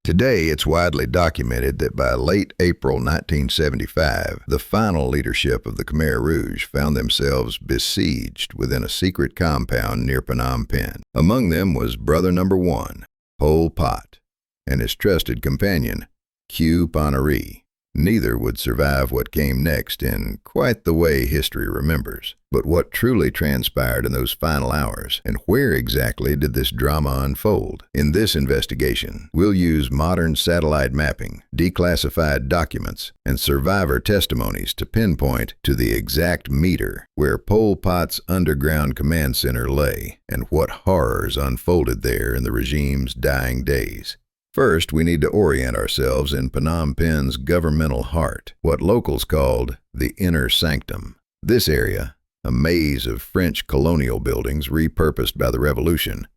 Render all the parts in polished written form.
Today, it's widely documented that by late April 1975, the final leadership of the Khmer Rouge found themselves besieged within a secret compound near Phnom Penh. Among them was Brother Number One, Pol Pot, and his trusted companion, Q Panaree. Neither would survive what came next in quite the way history remembers. But what truly transpired in those final hours, and where exactly did this drama unfold? In this investigation, we'll use modern satellite mapping, declassified documents, and survivor testimonies to pinpoint to the exact meter where Pol Pot's underground command center lay, and what horrors unfolded there in the regime's dying days. First, we need to orient ourselves in Phnom Penh's governmental heart, what locals called the Inner Sanctum. This area, a maze of French colonial buildings repurposed by the revolution,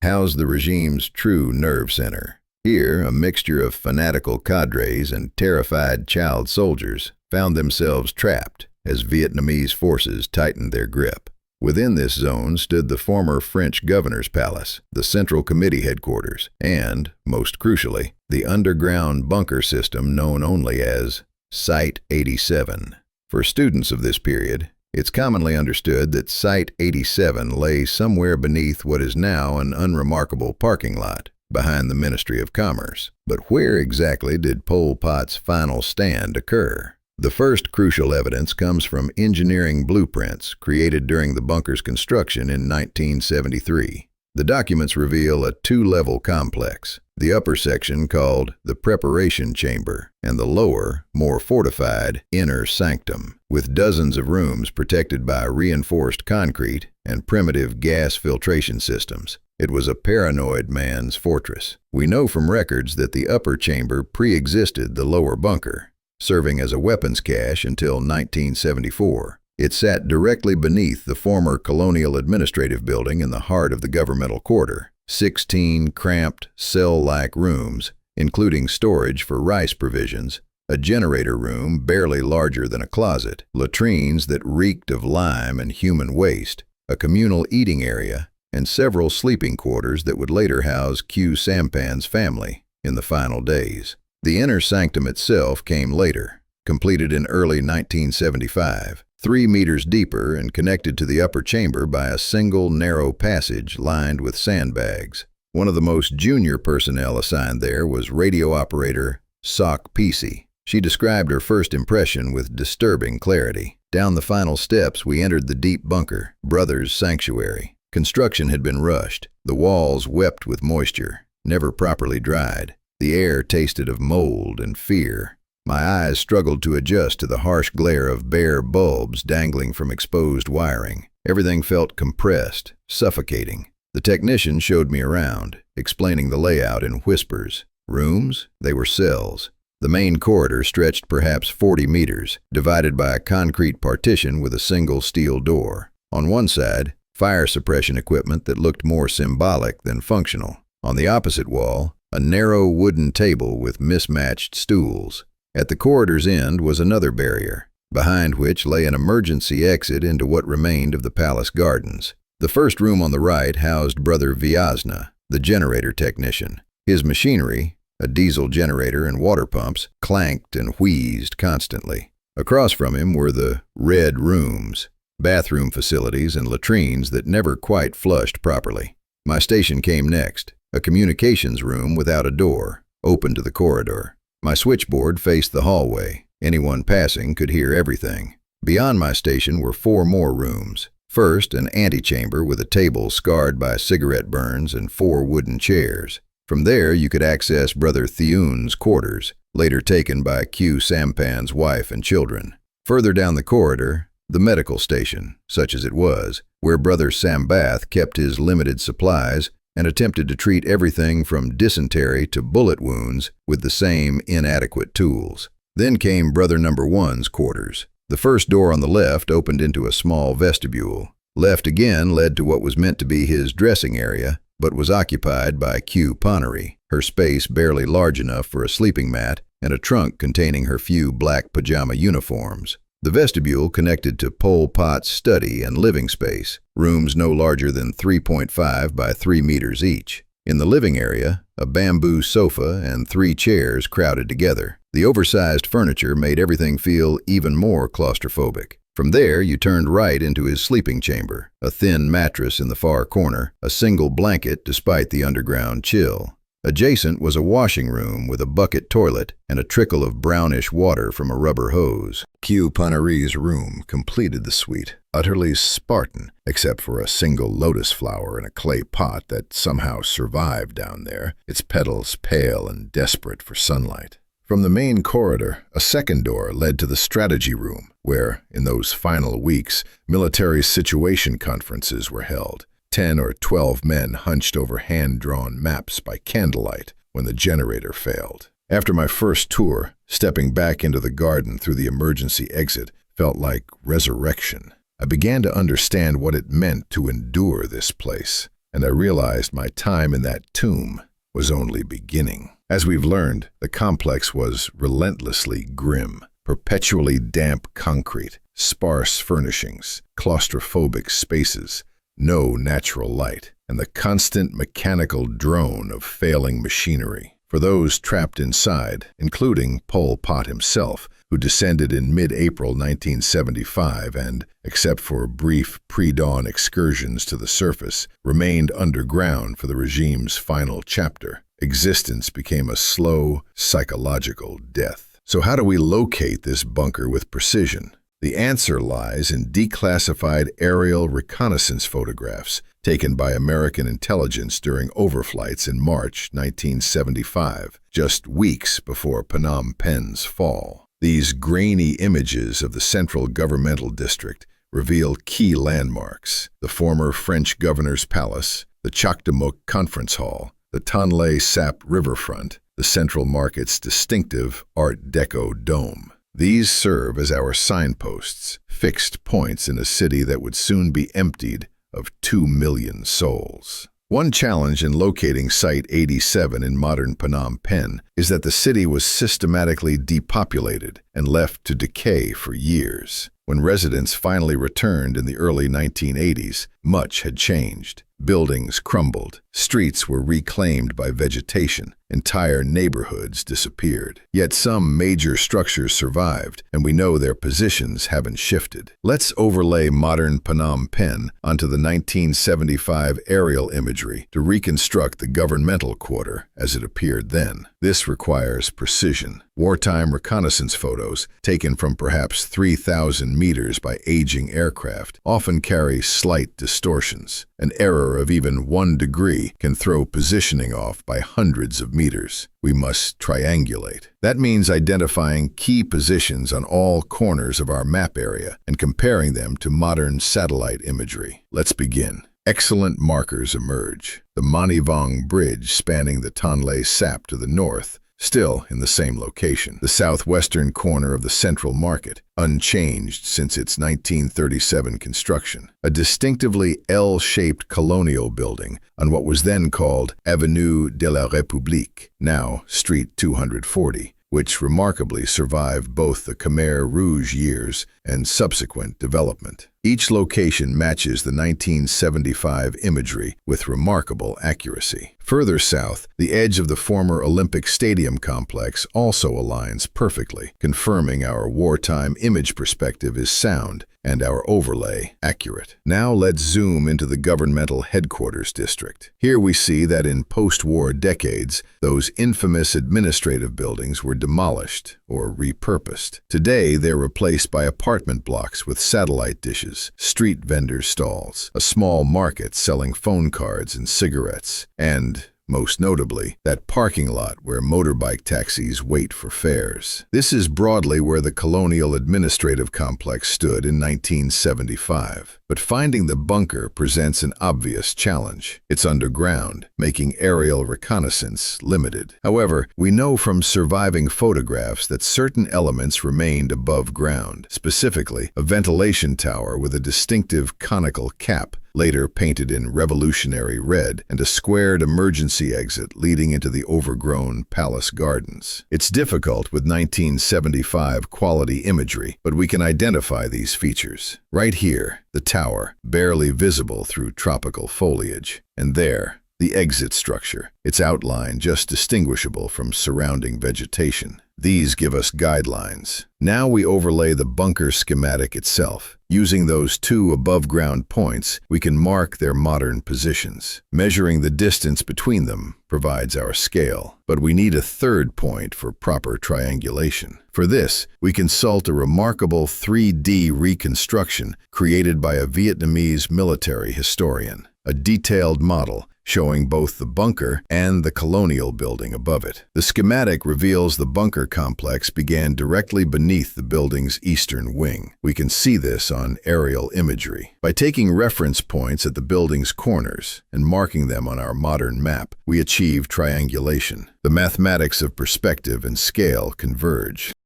housed the regime's true nerve center. Here, a mixture of fanatical cadres and terrified child soldiers found themselves trapped as Vietnamese forces tightened their grip. Within this zone stood the former French governor's palace, the Central Committee headquarters, and, most crucially, the underground bunker system known only as Site 87. For students of this period, it's commonly understood that Site 87 lay somewhere beneath what is now an unremarkable parking lot behind the Ministry of Commerce. But where exactly did Pol Pot's final stand occur? The first crucial evidence comes from engineering blueprints created during the bunker's construction in 1973. The documents reveal a two-level complex, the upper section called the Preparation Chamber, and the lower, more fortified, Inner Sanctum, with dozens of rooms protected by reinforced concrete and primitive gas filtration systems. It was a paranoid man's fortress. We know from records that the upper chamber pre-existed the lower bunker, serving as a weapons cache until 1974. It sat directly beneath the former Colonial Administrative Building in the heart of the governmental quarter. 16 cramped, cell-like rooms, including storage for rice provisions, a generator room barely larger than a closet, latrines that reeked of lime and human waste, a communal eating area, and several sleeping quarters that would later house Q Sampan's family in the final days. The Inner Sanctum itself came later, completed in early 1975, 3 meters deeper and connected to the upper chamber by a single narrow passage lined with sandbags. One of the most junior personnel assigned there was radio operator Sok Pisi. She described her first impression with disturbing clarity. Down the final steps, we entered the deep bunker, Brothers' Sanctuary. Construction had been rushed. The walls wept with moisture, never properly dried. The air tasted of mold and fear. My eyes struggled to adjust to the harsh glare of bare bulbs dangling from exposed wiring. Everything felt compressed, suffocating. The technician showed me around, explaining the layout in whispers. Rooms? They were cells. The main corridor stretched perhaps 40 meters, divided by a concrete partition with a single steel door. On one side, fire suppression equipment that looked more symbolic than functional. On the opposite wall, a narrow wooden table with mismatched stools. At the corridor's end was another barrier, behind which lay an emergency exit into what remained of the palace gardens. The first room on the right housed Brother Vyazna, the generator technician. His machinery, a diesel generator and water pumps, clanked and wheezed constantly. Across from him were the Red Rooms, bathroom facilities and latrines that never quite flushed properly. My station came next. A communications room without a door, open to the corridor. My switchboard faced the hallway. Anyone passing could hear everything. Beyond my station were 4 more rooms. First, an antechamber with a table scarred by cigarette burns and 4 wooden chairs. From there, you could access Brother Thioun's quarters, later taken by Q Sampan's wife and children. Further down the corridor, the medical station, such as it was, where Brother Sambath kept his limited supplies and attempted to treat everything from dysentery to bullet wounds with the same inadequate tools. Then came Brother Number One's quarters. The first door on the left opened into a small vestibule. Left again led to what was meant to be his dressing area, but was occupied by Q Panaree, her space barely large enough for a sleeping mat and a trunk containing her few black pajama uniforms. The vestibule connected to Pol Pot's study and living space, rooms no larger than 3.5 by 3 meters each. In the living area, a bamboo sofa, and 3 chairs crowded together. The oversized furniture made everything feel even more claustrophobic. From there, you turned right into his sleeping chamber, a thin mattress in the far corner, a single blanket despite the underground chill. Adjacent was a washing room with a bucket toilet and a trickle of brownish water from a rubber hose. Q Panari's room completed the suite, utterly Spartan, except for a single lotus flower in a clay pot that somehow survived down there, its petals pale and desperate for sunlight. From the main corridor, a second door led to the strategy room, where, in those final weeks, military situation conferences were held. 10 or 12 men hunched over hand-drawn maps by candlelight when the generator failed. After my first tour, stepping back into the garden through the emergency exit felt like resurrection. I began to understand what it meant to endure this place, and I realized my time in that tomb was only beginning. As we've learned, the complex was relentlessly grim, perpetually damp concrete, sparse furnishings, claustrophobic spaces, no natural light, and the constant mechanical drone of failing machinery. For those trapped inside, including Pol Pot himself, who descended in mid-April 1975 and, except for brief pre-dawn excursions to the surface, remained underground for the regime's final chapter, existence became a slow, psychological death. So how do we locate this bunker with precision? The answer lies in declassified aerial reconnaissance photographs taken by American intelligence during overflights in March 1975, just weeks before Phnom Penh's fall. These grainy images of the central governmental district reveal key landmarks: the former French governor's palace, the Chakdamuk Conference Hall, the Tonle Sap riverfront, the Central Market's distinctive Art Deco dome. These serve as our signposts, fixed points in a city that would soon be emptied of 2 million souls. One challenge in locating Site 87 in modern Phnom Penh is that the city was systematically depopulated and left to decay for years. When residents finally returned in the early 1980s, much had changed. Buildings crumbled, streets were reclaimed by vegetation, entire neighborhoods disappeared. Yet some major structures survived, and we know their positions haven't shifted. Let's overlay modern Phnom Penh onto the 1975 aerial imagery to reconstruct the governmental quarter as it appeared then. This requires precision. Wartime reconnaissance photos, taken from perhaps 3,000 meters by aging aircraft, often carry slight distortions. An error of even 1 degree can throw positioning off by hundreds of meters. We must triangulate. That means identifying key positions on all corners of our map area and comparing them to modern satellite imagery. Let's begin. Excellent markers emerge. The Mani Vong Bridge spanning the Tonle Sap to the north, still in the same location. The southwestern corner of the Central Market, unchanged since its 1937 construction. A distinctively L-shaped colonial building on what was then called Avenue de la République, now Street 240, which remarkably survived both the Khmer Rouge years and subsequent development. Each location matches the 1975 imagery with remarkable accuracy. Further south, the edge of the former Olympic Stadium complex also aligns perfectly, confirming our wartime image perspective is sound and our overlay accurate. Now let's zoom into the governmental headquarters district. Here we see that in post-war decades, those infamous administrative buildings were demolished or repurposed. Today, they're replaced by apartment blocks with satellite dishes, street vendor stalls, a small market selling phone cards and cigarettes, and, most notably, that parking lot where motorbike taxis wait for fares. This is broadly where the colonial administrative complex stood in 1975. But finding the bunker presents an obvious challenge. It's underground, making aerial reconnaissance limited. However, we know from surviving photographs that certain elements remained above ground, specifically a ventilation tower with a distinctive conical cap, later painted in revolutionary red, and a squared emergency exit leading into the overgrown palace gardens. It's difficult with 1975 quality imagery, but we can identify these features. Right here, the tower, barely visible through tropical foliage, and there, The exit structure, its outline just distinguishable from surrounding vegetation. These give us guidelines. Now we overlay the bunker schematic itself. Using those two above-ground points, we can mark their modern positions. Measuring the distance between them provides our scale, but we need a third point for proper triangulation. For this, we consult a remarkable 3D reconstruction created by a Vietnamese military historian. A detailed model showing both the bunker and the colonial building above it. The schematic reveals the bunker complex began directly beneath the building's eastern wing. We can see this on aerial imagery. By taking reference points at the building's corners and marking them on our modern map, we achieve triangulation. The mathematics of perspective and scale converge.